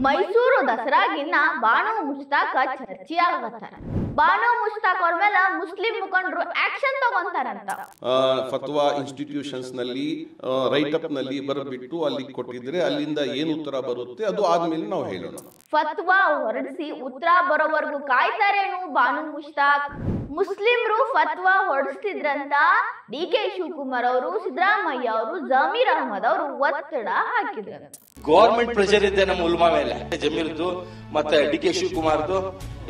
ಮೈಸೂರು ದಸರಾಗಿನ್ನ ಬಾನು ಮುಷ್ತಾಕ ಚರ್ಚೆಯಾಗತ್ತಾರ. ಬಾನು ಮುಷ್ತಾಕ್ ಅವ್ರ ಮೇಲೆ ಮುಸ್ಲಿಂ ಮುಖಂಡರು ಆಕ್ಷನ್ ತಗೊಂತಾರಂತ. ಫತ್ವಾ ಇನ್ಸ್ಟಿಟ್ಯೂಷನ್ಸ್ ನಲ್ಲಿ ರೈಟ್ ಅಪ್ ನಲ್ಲಿ ಬರಬಿಟ್ಟು ಅಲ್ಲಿ ಕೊಟ್ಟಿದ್ರೆ ಅಲ್ಲಿಂದ ಏನು ಉತ್ತರ ಬರುತ್ತೆ ಅದು ಆದ್ಮೇಲೆ ನಾವು ಹೇಳೋಣ. ಫತ್ವಾ ಹೊರಡಿಸಿ ಉತ್ತರ ಬರೋವರೆಗೂ ಕಾಯ್ತಾರೇನು ಬಾನು ಮುಷ್ತಾಕ್? ಮುಸ್ಲಿಮ್ರು ಫತ್ವಾ ಹೊರಡಿಸ್ತಿದ್ರಂತ ಡಿ.ಕೆ. ಶಿವಕುಮಾರ್ ಅವರು, ಸಿದ್ದರಾಮಯ್ಯ ಅವರು, ಜಮೀರ್ ಅಹಮದ್ ಅವರು ಒತ್ತಡ ಹಾಕಿದ್ರಂತ. ಗವರ್ಮೆಂಟ್ ಪ್ರೆಷರ್ ಇದೆ ನಮ್ಮ ಉಲ್ಮಾ ಮೇಲೆ. ಜಮೀರ್ದು ಮತ್ತೆ ಡಿ.ಕೆ. ಶಿವಕುಮಾರ್ದು,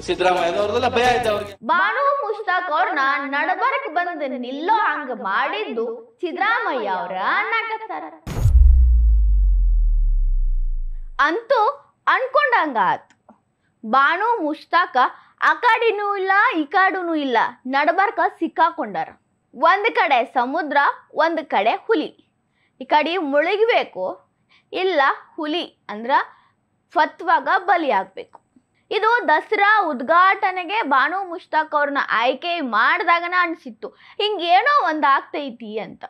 ಸಿದ್ದರಾಮಯ್ಯ ಅವ್ರದೆಲ್ಲ ಭಯ ಇದೆ ಅವ್ರಿಗೆ. ಬಾನು ಮುಷ್ತಾಕ್ ಅವ್ರನ್ನ ನಡಬರಕ್ ಬಂದು ನಿಲ್ಲೋ ಹಂಗ ಮಾಡಿದ್ದು ಸಿದ್ದರಾಮಯ್ಯ ಅವರ ಅನ್ನಕತ್ತಾರ. ಅಂತೂ ಅನ್ಕೊಂಡಂಗ ಆತು. ಬಾನು ಮುಷ್ತಾಕ ಆ ಕಾಡಿನೂ ಇಲ್ಲ ಈ ಕಾಡುನೂ ಇಲ್ಲ, ನಡಬರ್ಕ ಸಿಕ್ಕಾಕೊಂಡಾರ. ಒಂದ್ ಕಡೆ ಸಮುದ್ರ, ಒಂದ್ ಕಡೆ ಹುಲಿ. ಈ ಕಡೆ ಮುಳುಗಬೇಕು, ಇಲ್ಲ ಹುಲಿ ಅಂದ್ರ ಫತ್ವಾಗ ಬಲಿಯಾಗಬೇಕು. ಇದು ದಸರಾ ಉದ್ಘಾಟನೆಗೆ ಬಾನು ಮುಷ್ತಾಕ್ ಅವ್ರನ್ನ ಆಯ್ಕೆ ಮಾಡಿದಾಗನ ಅನ್ಸಿತ್ತು ಹಿಂಗೇನೋ ಒಂದ್ ಆಗ್ತೈತಿ ಅಂತ.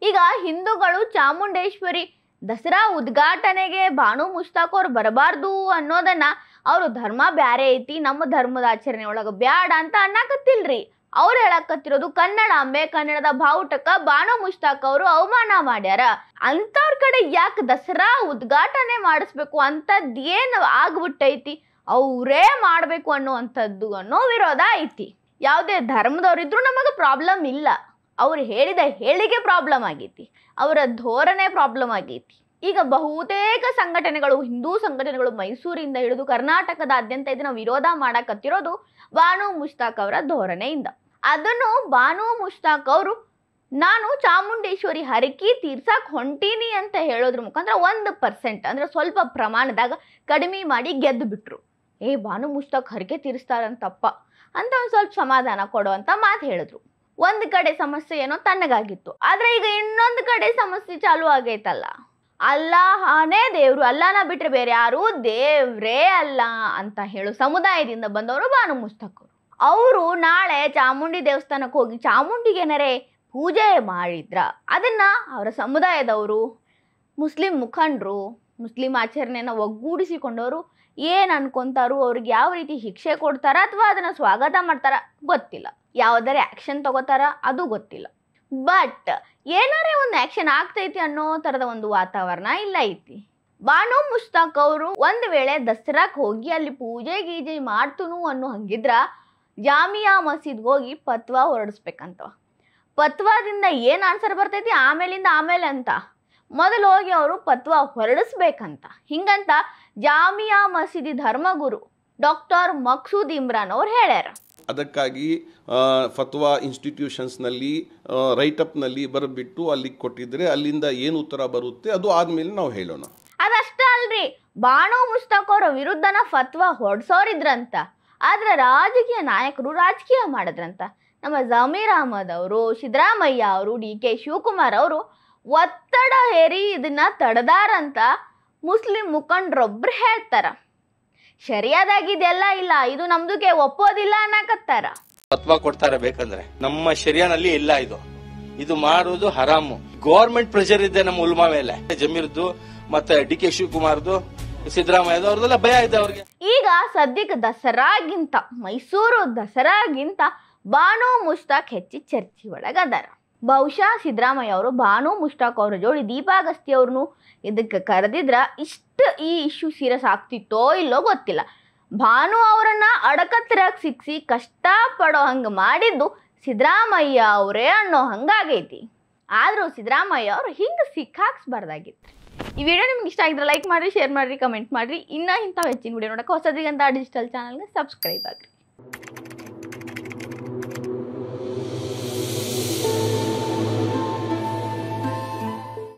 ಈಗ ಹಿಂದೂಗಳು ಚಾಮುಂಡೇಶ್ವರಿ ದಸರಾ ಉದ್ಘಾಟನೆಗೆ ಬಾನು ಮುಷ್ತಾಕ್ ಅವ್ರು ಬರಬಾರ್ದು ಅನ್ನೋದನ್ನ ಅವ್ರು ಧರ್ಮ ಬ್ಯಾರೆ ಐತಿ, ನಮ್ಮ ಧರ್ಮದ ಆಚರಣೆ ಒಳಗ ಬ್ಯಾಡ ಅಂತ ಅನ್ನಕತ್ತಿಲ್ರಿ. ಅವ್ರು ಹೇಳಕತ್ತಿರೋದು ಕನ್ನಡಾಂಬೆ, ಕನ್ನಡದ ಬಾವುಟಕ್ಕ ಬಾನು ಮುಷ್ತಾಕ್ ಅವರು ಅವಮಾನ ಮಾಡ್ಯಾರ. ಅಂತವ್ರ ಕಡೆ ಯಾಕೆ ದಸರಾ ಉದ್ಘಾಟನೆ ಮಾಡಿಸ್ಬೇಕು? ಅಂತದ್ ಏನ್ ಆಗ್ಬಿಟ್ಟೈತಿ, ಅವರೇ ಮಾಡ್ಬೇಕು ಅನ್ನೋ ವಿರೋಧ ಐತಿ. ಯಾವುದೇ ಧರ್ಮದವ್ರಿದ್ರು ನಮಗೆ ಪ್ರಾಬ್ಲಮ್ ಇಲ್ಲ. ಅವ್ರು ಹೇಳಿದ ಹೇಳಿಕೆ ಪ್ರಾಬ್ಲಮ್ ಆಗೈತಿ, ಅವರ ಧೋರಣೆ ಪ್ರಾಬ್ಲಮ್ ಆಗೈತಿ. ಈಗ ಬಹುತೇಕ ಸಂಘಟನೆಗಳು, ಹಿಂದೂ ಸಂಘಟನೆಗಳು ಮೈಸೂರಿಂದ ಹಿಡಿದು ಕರ್ನಾಟಕದಾದ್ಯಂತ ಇದನ್ನ ವಿರೋಧ ಮಾಡಕತ್ತಿರೋದು ಬಾನು ಮುಷ್ತಾಕ್ ಅವರ ಧೋರಣೆಯಿಂದ. ಅದನ್ನು ಬಾನು ಮುಷ್ತಾಕ್ ಅವರು ನಾನು ಚಾಮುಂಡೇಶ್ವರಿ ಹರಕೆ ತೀರ್ಸಕ್ ಹೊಂಟೀನಿ ಅಂತ ಹೇಳೋದ್ರ ಮುಖಾಂತರ 1% ಅಂದ್ರೆ ಸ್ವಲ್ಪ ಪ್ರಮಾಣದಾಗ ಕಡಿಮೆ ಮಾಡಿ ಗೆದ್ದು ಬಿಟ್ರು. ಬಾನು ಮುಷ್ತಾಕ್ ಹರಕೆ ತೀರಿಸ್ತಾರಂತಪ್ಪ ಅಂತ ಒಂದು ಸ್ವಲ್ಪ ಸಮಾಧಾನ ಕೊಡುವಂತ ಮಾತು ಹೇಳಿದ್ರು. ಒಂದ್ ಕಡೆ ಸಮಸ್ಯೆ ಏನೋ ತಣ್ಣಗಾಗಿತ್ತು, ಆದ್ರೆ ಈಗ ಇನ್ನೊಂದು ಕಡೆ ಸಮಸ್ಯೆ ಚಾಲು ಆಗೈತಲ್ಲ. ಅಲ್ಲಾಹನೇ ದೇವ್ರು, ಅಲ್ಲಾನ ಬಿಟ್ರೆ ಬೇರೆ ಯಾರು ದೇವ್ರೇ ಅಲ್ಲ ಅಂತ ಹೇಳು ಸಮುದಾಯದಿಂದ ಬಂದವರು ಬಾನು ಮುಷ್ತಾಕ್ ಅವರು ನಾಳೆ ಚಾಮುಂಡಿ ದೇವಸ್ಥಾನಕ್ಕೆ ಹೋಗಿ ಚಾಮುಂಡಿಗೆ ಏನಾರೇ ಪೂಜೆ ಮಾಡಿದ್ರ ಅದನ್ನ ಅವರ ಸಮುದಾಯದವರು, ಮುಸ್ಲಿಂ ಮುಖಂಡರು, ಮುಸ್ಲಿಂ ಆಚರಣೆಯನ್ನು ಒಗ್ಗೂಡಿಸಿಕೊಂಡವರು ಏನ್ ಅನ್ಕೊಂತಾರು, ಅವ್ರಿಗೆ ಯಾವ ರೀತಿ ಶಿಕ್ಷೆ ಕೊಡ್ತಾರ ಅಥವಾ ಅದನ್ನ ಸ್ವಾಗತ ಮಾಡ್ತಾರ ಗೊತ್ತಿಲ್ಲ, ಯಾವ್ದಾರೆ ಆಕ್ಷನ್ ತಗೋತಾರ ಅದು ಗೊತ್ತಿಲ್ಲ. ಬಟ್ ಏನಾರೇ ಒಂದು ಆಕ್ಷನ್ ಆಗ್ತೈತಿ ಅನ್ನೋ ತರದ ಒಂದು ವಾತಾವರಣ ಇಲ್ಲ ಐತಿ. ಬಾನು ಮುಷ್ತಾಕ್ ಅವರು ಒಂದ್ ವೇಳೆ ದಸರಾಕ್ ಹೋಗಿ ಅಲ್ಲಿ ಪೂಜೆ ಗೀಜೆ ಮಾಡ್ತುನು ಅನ್ನೋ ಹಂಗಿದ್ರ ಜಾಮಿಯಾ ಮಸೀದ್ಗೆ ಹೋಗಿ ಫತ್ವಾ ಹೊರಡಿಸ್ಬೇಕಂತ. ಫತ್ವಾದಿಂದ ಏನ್ ಆನ್ಸರ್ ಬರ್ತೈತಿ ಆಮೇಲೆ ಅಂತ ಮೊದಲು ಹೋಗಿ ಅವರು ಫತ್ವಾ ಹೊರಡಿಸ್ಬೇಕಂತ. ಹಿಂಗಂತ ಜಾಮಿಯಾ ಮಸೀದಿ ಧರ್ಮಗುರು ಡಾಕ್ಟರ್ ಮಕ್ಸೂದ್ ಇಮ್ರಾನ್ ಅವ್ರು ಹೇಳ್ಯಾರ. ಅದಕ್ಕಾಗಿ ಫತ್ವಾ ಇನ್ಸ್ಟಿಟ್ಯೂಷನ್ಸ್ ನಲ್ಲಿ ರೈಟ್ ಅಪ್ ನಲ್ಲಿ ಬರಬಿಟ್ಟು ಅಲ್ಲಿ ಕೊಟ್ಟಿದ್ರೆ ಅಲ್ಲಿಂದ ಏನು ಉತ್ತರ ಬರುತ್ತೆ ಅದು ಆದ್ಮೇಲೆ ನಾವು ಹೇಳೋಣ. ಅದಷ್ಟ ಅಲ್ರಿ, ಬಾನು ಮುಷ್ತಾಕ್ ಅವರ ವಿರುದ್ಧನ ಫತ್ವಾ ಹೊಡ್ಸೋರಿದ್ರಂತ, ಆದ್ರೆ ರಾಜಕೀಯ ನಾಯಕರು ರಾಜಕೀಯ ಮಾಡಿದ್ರಂತ. ನಮ್ಮ ಜಮೀರ್ ಅಹಮದ್ ಅವರು, ಸಿದ್ದರಾಮಯ್ಯ ಅವರು, ಡಿ.ಕೆ. ಶಿವಕುಮಾರ್ ಅವರು ಒತ್ತಡ ಹೇರಿ ಇದನ್ನ ತಡೆದಾರಂತ ಮುಸ್ಲಿಂ ಮುಖಂಡರೊಬ್ರು ಹೇಳ್ತಾರ. ಶರಿಯಾದಾಗಿದೆಲ್ಲ ಇಲ್ಲ, ಇದು ನಮ್ದುಗೆ ಒಪ್ಪೋದಿಲ್ಲ ಅನ್ನಕತ್ತಾರ. ಫತ್ವಾ ಕೊಡ್ತಾರೆ ಬೇಕಂದ್ರೆ, ನಮ್ಮ ಶರಿಯಾನಲ್ಲಿ ಇಲ್ಲ. ಇದು ಮಾಡೋದು ಹರಾಮು. ಗವರ್ಮೆಂಟ್ ಪ್ರೆಷರ್ ಇದೆ ನಮ್ಮ ಉಲ್ಮಾ ಮೇಲೆ. ಜಮೀರ್ದು ಮತ್ತೆ ಡಿ.ಕೆ. ಶಿವಕುಮಾರ್ದು, ಸಿದ್ದರಾಮಯ್ಯ ಅವ್ರದೆಲ್ಲ ಭಯ ಇದೆ ಅವ್ರಿಗೆ. ಈಗ ಸದ್ಯಕ್ಕೆ ದಸರಾಗಿಂತ, ಮೈಸೂರು ದಸರಾಗಿಂತ ಬಾನು ಮುಷ್ತಾಕ್ ಹೆಚ್ಚಿ ಚರ್ಚೆ ಒಳಗದಾರ. ಬಹುಶಃ ಸಿದ್ದರಾಮಯ್ಯ ಅವರು ಬಾನು ಮುಷ್ತಾಕ್ ಅವ್ರ ಜೋಡಿ ದೀಪಾ ಅಗಸ್ತಿ ಅವ್ರನ್ನು ಇದಕ್ಕೆ ಕರೆದಿದ್ರ ಇಷ್ಟು ಈ ಇಶ್ಯೂ ಸೀರಿಯಸ್ ಆಗ್ತಿತ್ತೋ ಇಲ್ಲೋ ಗೊತ್ತಿಲ್ಲ. ಭಾನು ಅವರನ್ನ ಅಡಕತ್ತಿರಾಗ ಸಿಕ್ಸಿ ಕಷ್ಟ ಪಡೋ ಹಂಗ ಮಾಡಿದ್ದು ಸಿದ್ದರಾಮಯ್ಯ ಅವರೇ ಅನ್ನೋ ಹಂಗಾಗೈತಿ. ಆದ್ರೂ ಸಿದ್ದರಾಮಯ್ಯ ಅವರು ಹಿಂಗೆ ಸಿಕ್ಕಾಕ್ಸ್ಬಾರ್ದಾಗಿತ್ತು. ಈ ವಿಡಿಯೋ ನಿಮ್ಗೆ ಇಷ್ಟ ಆಗಿದ್ರೆ ಲೈಕ್ ಮಾಡ್ರಿ, ಶೇರ್ ಮಾಡ್ರಿ, ಕಮೆಂಟ್ ಮಾಡ್ರಿ. ಇಂಥ ಹೆಚ್ಚಿನ ವಿಡಿಯೋ ನೋಡಕ್ಕೆ ಹೊಸದಿಗಂತ ಡಿಜಿಟಲ್ ಚಾನಲ್ಗೆ ಸಬ್ಸ್ಕ್ರೈಬ್ ಆಗ್ರಿ.